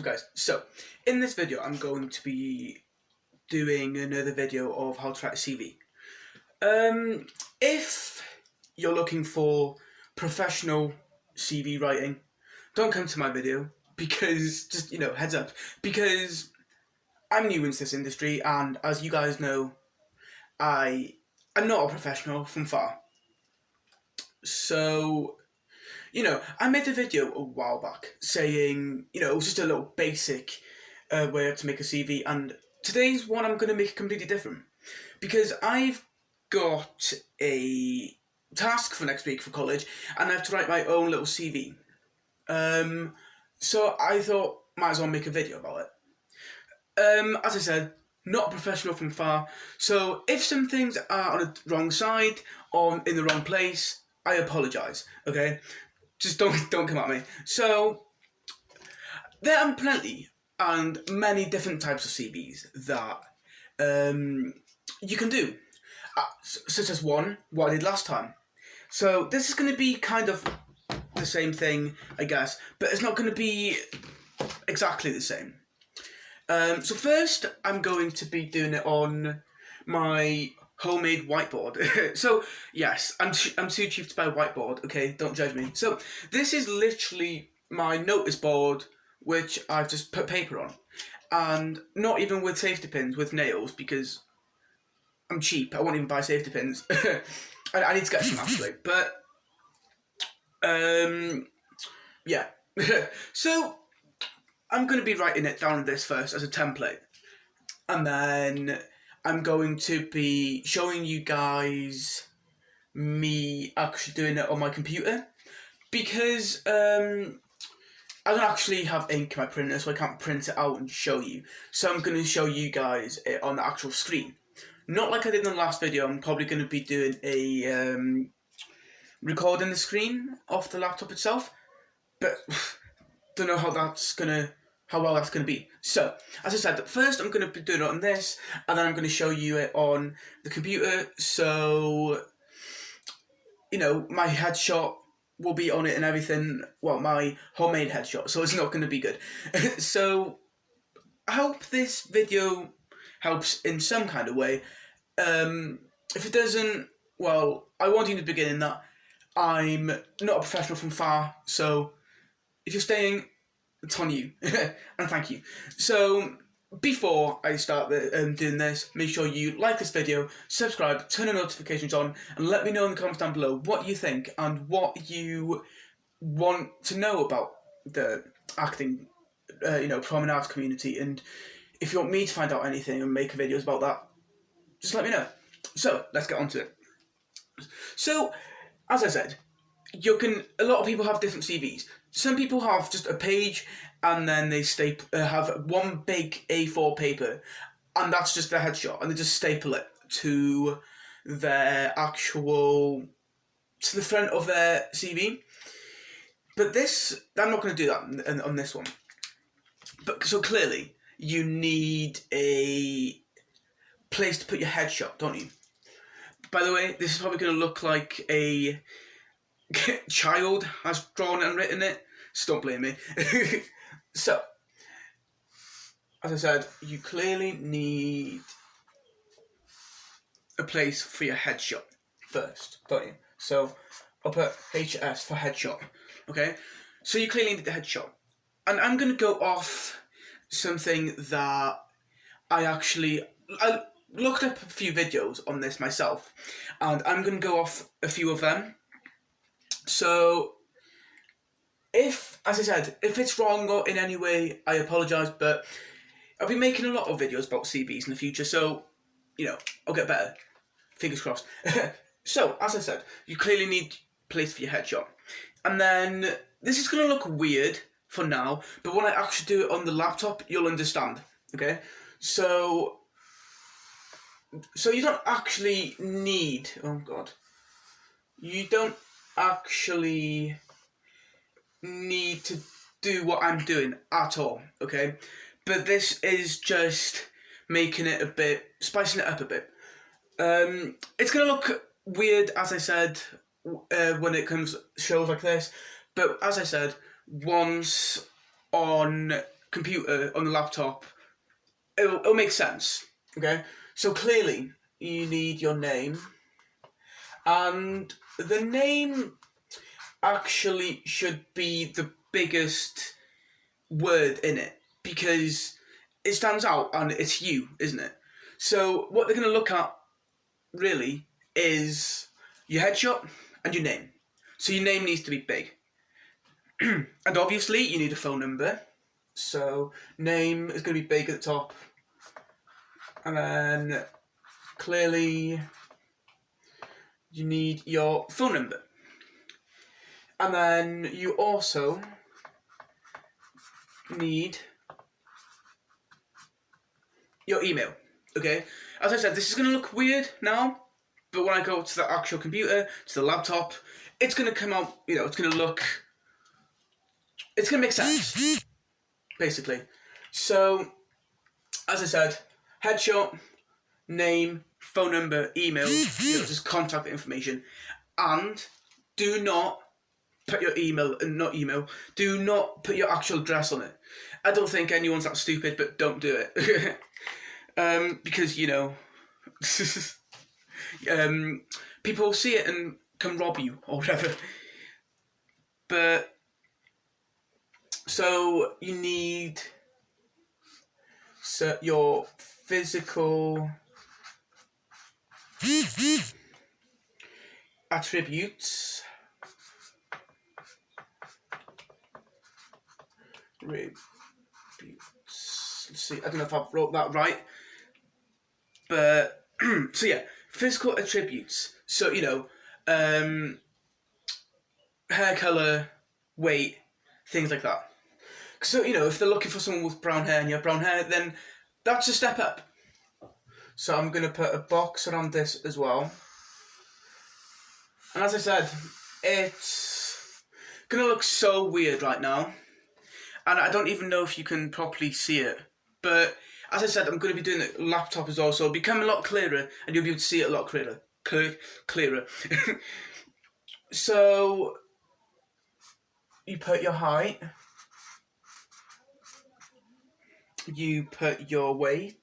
up guys, so in this video I'm going to be doing another video of how to write a CV. If you're looking for professional CV writing, don't come to my video because, just, heads up, because I'm new into this industry and as you guys know, I'm not a professional from far. So, I made a video a while back saying, it was just a little basic way to make a CV, and today's one I'm going to make completely different because I've got a task for next week for college and I have to write my own little CV. So I thought, might as well make a video about it. As I said, not a professional from far, so if some things are on the wrong side or in the wrong place, I apologise, okay? Just don't come at me. So, there are plenty and many different types of CVs that you can do, such as what I did last time. So this is going to be kind of the same thing, I guess, but it's not going to be exactly the same. So first, I'm going to be doing it on my homemade whiteboard. So yes, I'm too cheap to buy a whiteboard. Okay, don't judge me. So this is literally my notice board, which I've just put paper on, and not even with safety pins, with nails, because I'm cheap. I won't even buy safety pins. I need to get some actually, but yeah. So I'm going to be writing it down on this first as a template, and then I'm going to be showing you guys me actually doing it on my computer, because I don't actually have ink in my printer, so I can't print it out and show you. So I'm going to show you guys it on the actual screen. Not like I did in the last video. I'm probably going to be doing a recording the screen off the laptop itself, but don't know how well that's going to be. So, as I said, first I'm going to be doing it on this, and then I'm going to show you it on the computer, so, my headshot will be on it and everything. Well, my homemade headshot, so it's not going to be good. So, I hope this video helps in some kind of way. If it doesn't, well, I warned you in the beginning that I'm not a professional from far, so if you're staying, it's on you, and thank you. So, before I start doing this, make sure you like this video, subscribe, turn the notifications on, and let me know in the comments down below what you think and what you want to know about the acting, performing arts community. And if you want me to find out anything and make videos about that, just let me know. So, let's get on to it. So, as I said, a lot of people have different CVs. Some people have just a page and then they have one big A4 paper and that's just their headshot, and they just staple it to the front of their CV. But I'm not going to do that on this one. But so clearly, you need a place to put your headshot, don't you? By the way, this is probably going to look like a child has drawn and written it, so don't blame me. So, as I said, you clearly need a place for your headshot first, don't you? So, I'll put HS for headshot, okay? So you clearly need the headshot. And I'm going to go off something that I looked up a few videos on this myself, and I'm going to go off a few of them. So, as I said, if it's wrong or in any way, I apologise, but I'll be making a lot of videos about CVs in the future, so, I'll get better. Fingers crossed. So, as I said, you clearly need a place for your headshot. And then, this is going to look weird for now, but when I actually do it on the laptop, you'll understand, okay? So you don't actually need, you don't actually need to do what I'm doing at all, okay? But this is just making it spicing it up a bit. It's gonna look weird, as I said, when it comes to shows like this, but as I said, once on computer on the laptop, it'll make sense. Okay, so clearly you need your name, and the name actually should be the biggest word in it because it stands out and it's you, isn't it? So what they're going to look at really is your headshot and your name. So your name needs to be big. And obviously you need a phone number. So name is going to be big at the top. And then clearly you need your phone number. And then you also need your email. Okay? As I said, this is going to look weird now, but when I go to the actual computer, to the laptop, it's going to come out, it's going to look... It's going to make sense, basically. So, as I said, headshot, name, phone number, email, just contact information. And do not put your do not put your actual address on it. I don't think anyone's that stupid, but don't do it. Because, people will see it and can rob you or whatever. But, so you need your physical attributes. Let's see, I don't know if I wrote that right. But, so yeah, physical attributes. So, hair colour, weight, things like that. So, if they're looking for someone with brown hair and you have brown hair, then that's a step up. So I'm going to put a box around this as well. And as I said, it's going to look so weird right now. And I don't even know if you can properly see it. But as I said, I'm going to be doing the laptop as well, so it'll become a lot clearer and you'll be able to see it a lot clearer. Clearer. So you put your height. You put your weight.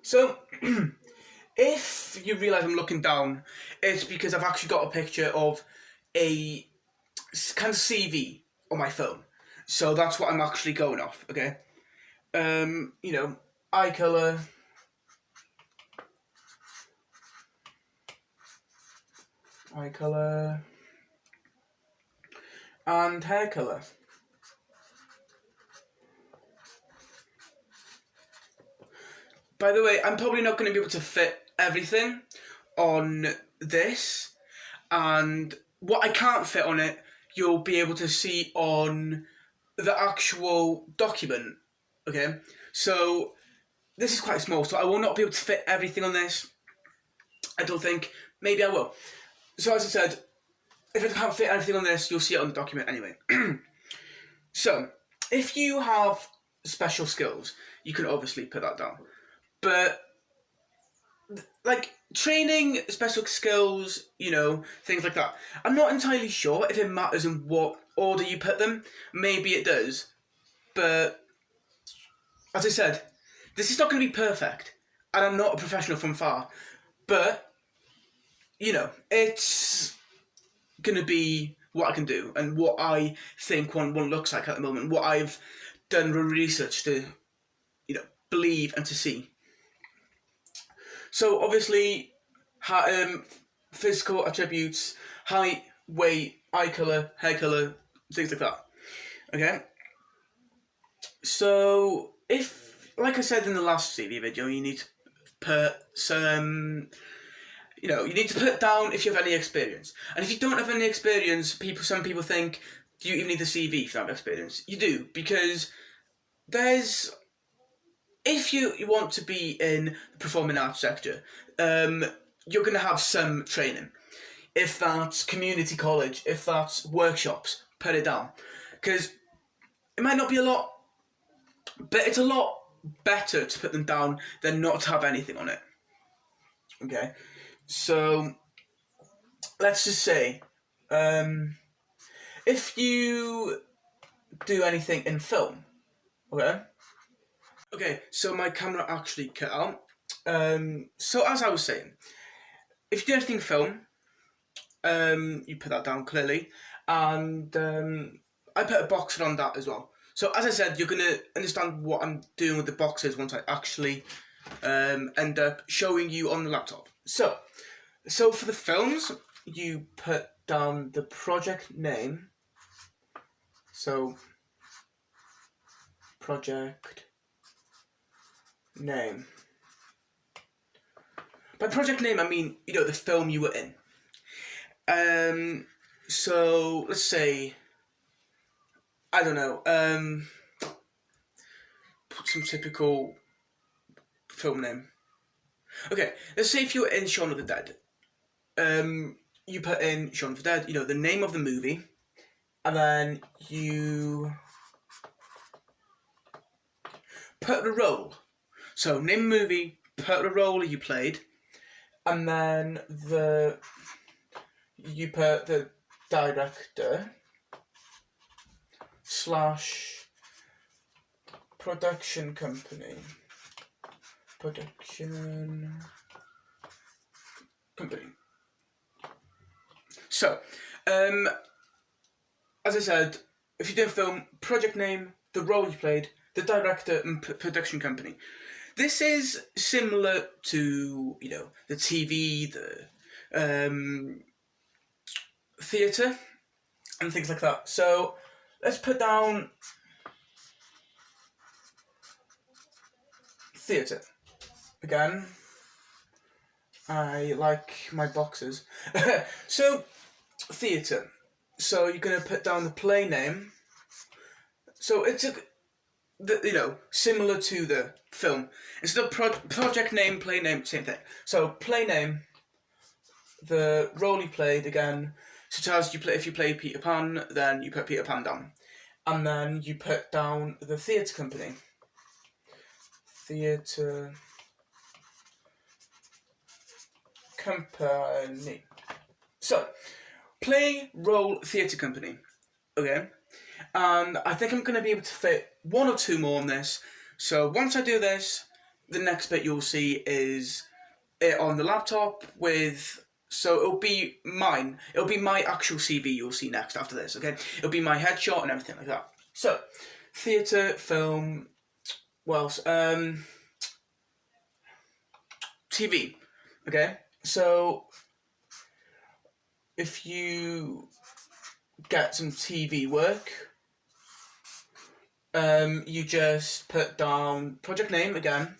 So, if you realise I'm looking down, it's because I've actually got a picture of a kind of CV on my phone. So that's what I'm actually going off, okay? Eye colour. Eye colour. And hair colour. By the way, I'm probably not going to be able to fit everything on this, and what I can't fit on it, you'll be able to see on the actual document, okay? So, this is quite small, so I will not be able to fit everything on this. I don't think. Maybe I will. So, as I said, if I can't fit everything on this, you'll see it on the document anyway. So, if you have special skills, you can obviously put that down. But, training, special skills, things like that, I'm not entirely sure if it matters in what order you put them. Maybe it does. But, as I said, this is not going to be perfect. And I'm not a professional from far. But, it's going to be what I can do and what I think one looks like at the moment. What I've done research to, believe and to see. So obviously, physical attributes, height, weight, eye colour, hair colour, things like that. Okay? So, like I said in the last CV video, you need to put some... you need to put down if you have any experience. And if you don't have any experience, some people think, do you even need the CV if you have experience? You do, because if you want to be in the performing arts sector, you're going to have some training. If that's community college, if that's workshops, put it down. Because it might not be a lot, but it's a lot better to put them down than not to have anything on it. Okay? So, let's just say, if you do anything in film, okay? Okay, so my camera actually cut out. So as I was saying, if you do anything in film, you put that down clearly, and I put a boxer on that as well. So as I said, you're gonna understand what I'm doing with the boxes once I actually end up showing you on the laptop. So for the films, you put down the project name. So project name. By project name, I mean the film you were in. So let's say, I don't know, some typical film name. Okay, let's say if you were in Shaun of the Dead, you put in Shaun of the Dead, the name of the movie, and then you put the role. So name the movie, put the role you played, and then you put the director / production company. So, as I said, if you do a film, project name, the role you played, the director, and production company. This is similar to, the TV, the theatre, and things like that. So, let's put down theatre. Again, I like my boxes. So, theatre. So you're going to put down the play name. So it's similar to the film. Instead of project name, play name, same thing. So play name, the role you played again. Such as if you play Peter Pan, then you put Peter Pan down, and then you put down the theatre company. Theatre company. So, play, role, theatre company. Okay? And I think I'm going to be able to fit one or two more on this. So, once I do this, the next bit you'll see is it on the laptop with... So, it'll be mine. It'll be my actual CV you'll see next after this, okay? It'll be my headshot and everything like that. So, theatre, film... What else? TV. Okay? So... If you get some TV work, you just put down project name again.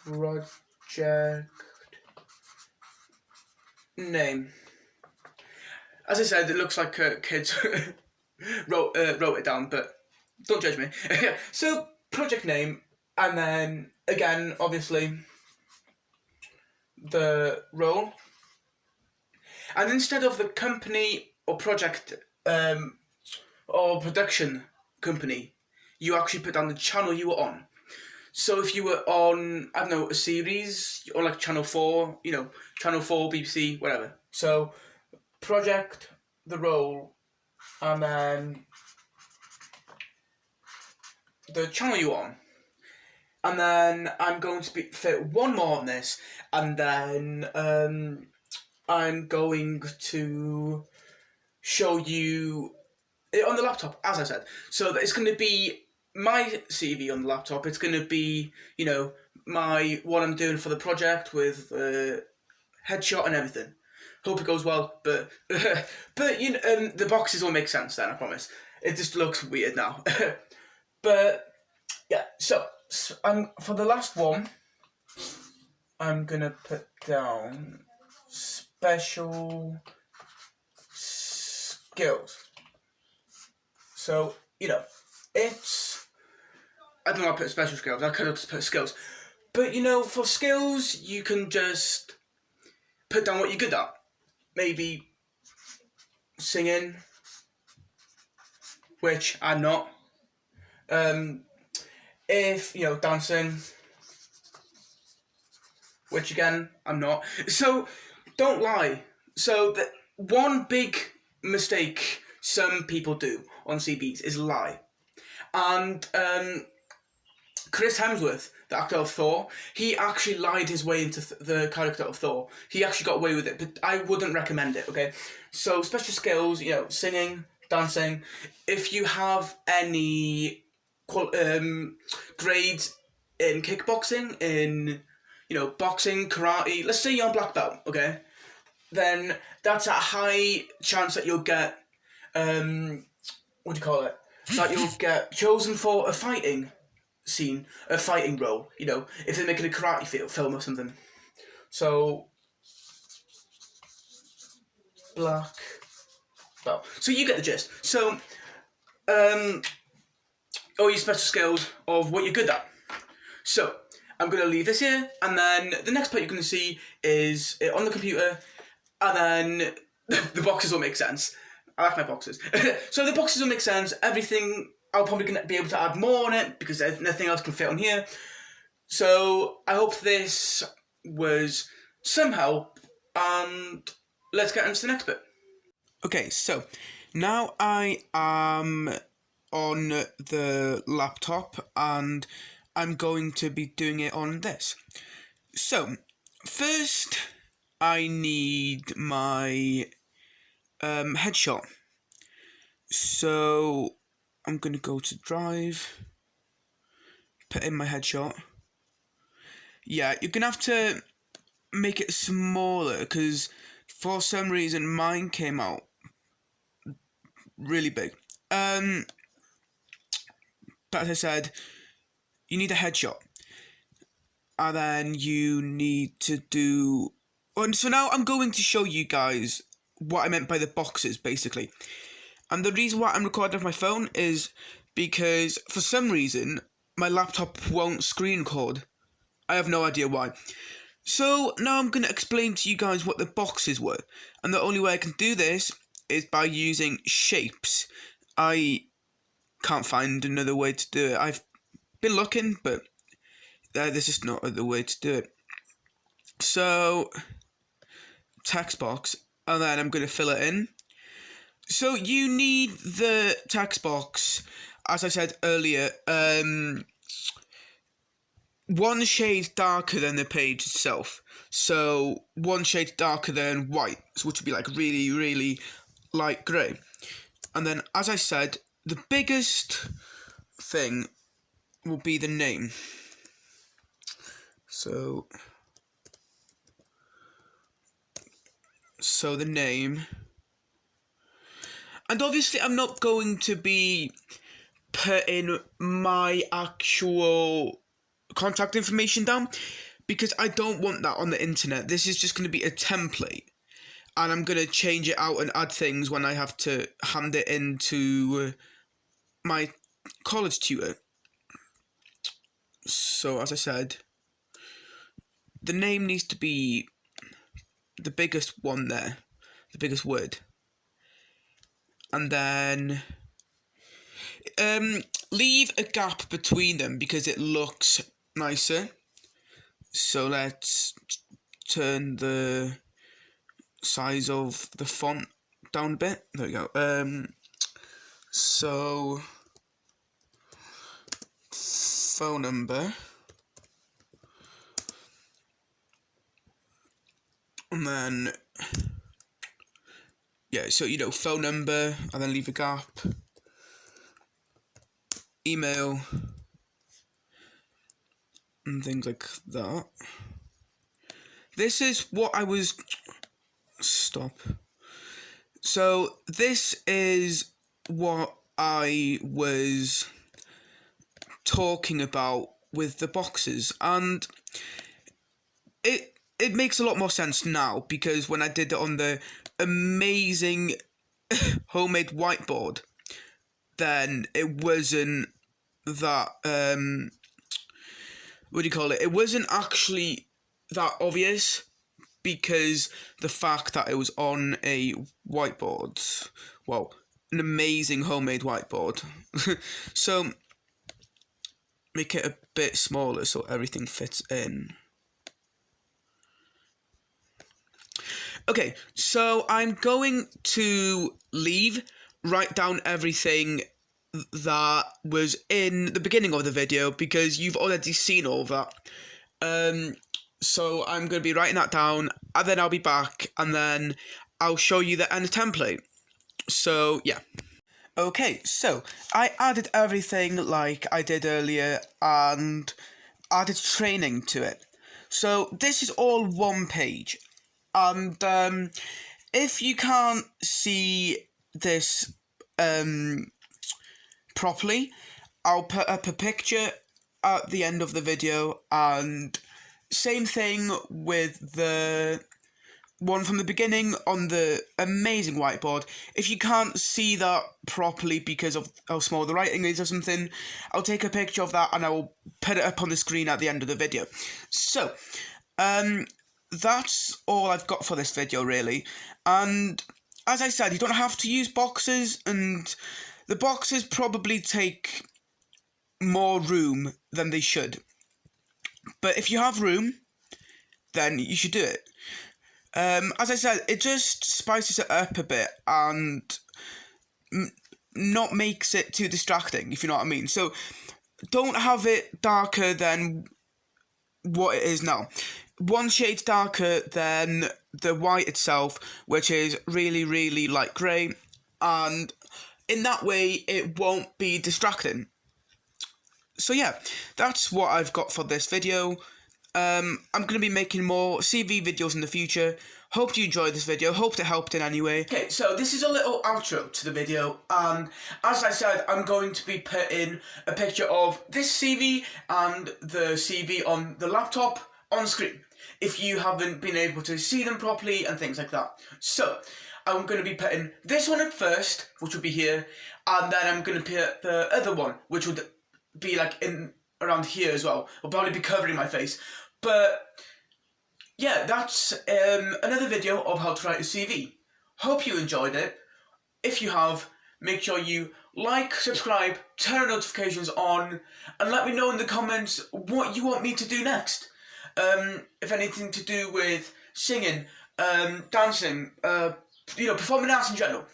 Project name. As I said, it looks like kids wrote it down, but don't judge me. So, project name, and then, again, obviously, the role. And instead of the company or project or production company, you actually put down the channel you were on. So if you were on, I don't know, a series, or like Channel 4, Channel 4, BBC, whatever. So, project, the role, and then the channel you're on. And then I'm going to fit one more on this, and then I'm going to show you it on the laptop, as I said. So it's going to be my CV on the laptop. It's going to be, what I'm doing for the project with headshot and everything. Hope it goes well, but the boxes will make sense then, I promise. It just looks weird now. But yeah, so for the last one, I'm gonna put down special skills. So, it's... I don't know how to put special skills. I could have just put skills. But, for skills, you can just put down what you're good at. Maybe singing, which I'm not. If, dancing, which again, I'm not. So, don't lie. So, one big mistake some people do on CBs is lie. And Chris Hemsworth, the actor of Thor, he actually lied his way into the character of Thor. He actually got away with it, but I wouldn't recommend it, okay? So, special skills, singing, dancing. If you have any grades in kickboxing, in, boxing, karate, let's say you're on black belt, okay? Then that's a high chance that you'll get, that you'll get chosen for a fighting scene, a fighting role, if they're making a karate film or something. So, black belt. So you get the gist. So, all your special skills of what you're good at. So, I'm going to leave this here, and then the next part you're going to see is on the computer, and then the boxes will make sense. I like my boxes. So the boxes will make sense. Everything, I'll probably gonna be able to add more on it because nothing else can fit on here. So I hope this was some help, and let's get into the next bit. Okay, so now I am on the laptop and I'm going to be doing it on this. So first I need my headshot. So I'm going to go to Drive, put in my headshot. Yeah, you're going to have to make it smaller because for some reason mine came out really big. But as I said, you need a headshot. And then you need to do... And so now I'm going to show you guys what I meant by the boxes, basically. And the reason why I'm recording off my phone is because, for some reason, my laptop won't screen record. I have no idea why. So, now I'm going to explain to you guys what the boxes were. And the only way I can do this is by using shapes. I can't find another way to do it. I've been looking, but this is not the way to do it. So, text box, and then I'm going to fill it in. So you need the text box, as I said earlier, one shade darker than the page itself. So one shade darker than white, which would be like really, really light grey. And then, as I said, the biggest thing will be the name. So the name. And obviously I'm not going to be putting my actual contact information down because I don't want that on the internet. This is just going to be a template. And I'm going to change it out and add things when I have to hand it in to my college tutor. So, as I said, the name needs to be the biggest one there, the biggest word. And then leave a gap between them because it looks nicer. So let's turn the size of the font down a bit. There we go. So phone number. And then, yeah, so, phone number, and then leave a gap. Email. And things like that. This is what I was... Stop. So, this is what I was talking about with the boxes. And it makes a lot more sense now, because when I did it on the amazing homemade whiteboard, then it wasn't that, it wasn't actually that obvious, because the fact that it was on a whiteboard, well, an amazing homemade whiteboard. So, make it a bit smaller so everything fits in. Okay, so I'm going to write down everything that was in the beginning of the video because you've already seen all that. So I'm going to be writing that down, and then I'll be back, and then I'll show you the end template. So, yeah. Okay, so I added everything like I did earlier and added training to it. So this is all one page. And if you can't see this properly, I'll put up a picture at the end of the video, and same thing with the one from the beginning on the amazing whiteboard. If you can't see that properly because of how small the writing is or something, I'll take a picture of that and I'll put it up on the screen at the end of the video. So, that's all I've got for this video, really. And as I said, you don't have to use boxes, and the boxes probably take more room than they should. But if you have room, then you should do it. As I said, it just spices it up a bit and not makes it too distracting, if you know what I mean. So don't have it darker than what it is now. One shade darker than the white itself, which is really, really light grey, and in that way it won't be distracting. So yeah, that's what I've got for this video. I'm going to be making more CV videos in the future. Hope you enjoyed this video. Hope it helped in any way. Okay, so this is a little outro to the video. And as I said, I'm going to be putting a picture of this CV and the CV on the laptop on screen, if you haven't been able to see them properly and things like that. So, I'm going to be putting this one up first, which will be here, and then I'm going to put the other one, which would be like in around here as well. I'll probably be covering my face. But yeah, that's another video of how to write a CV. Hope you enjoyed it. If you have, make sure you like, subscribe, turn notifications on, and let me know in the comments what you want me to do next. If anything to do with singing, dancing, performing arts in general.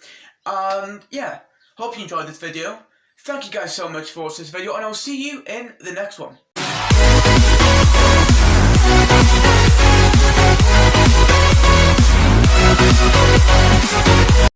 And yeah, hope you enjoyed this video. Thank you guys so much for watching this video, and I'll see you in the next one.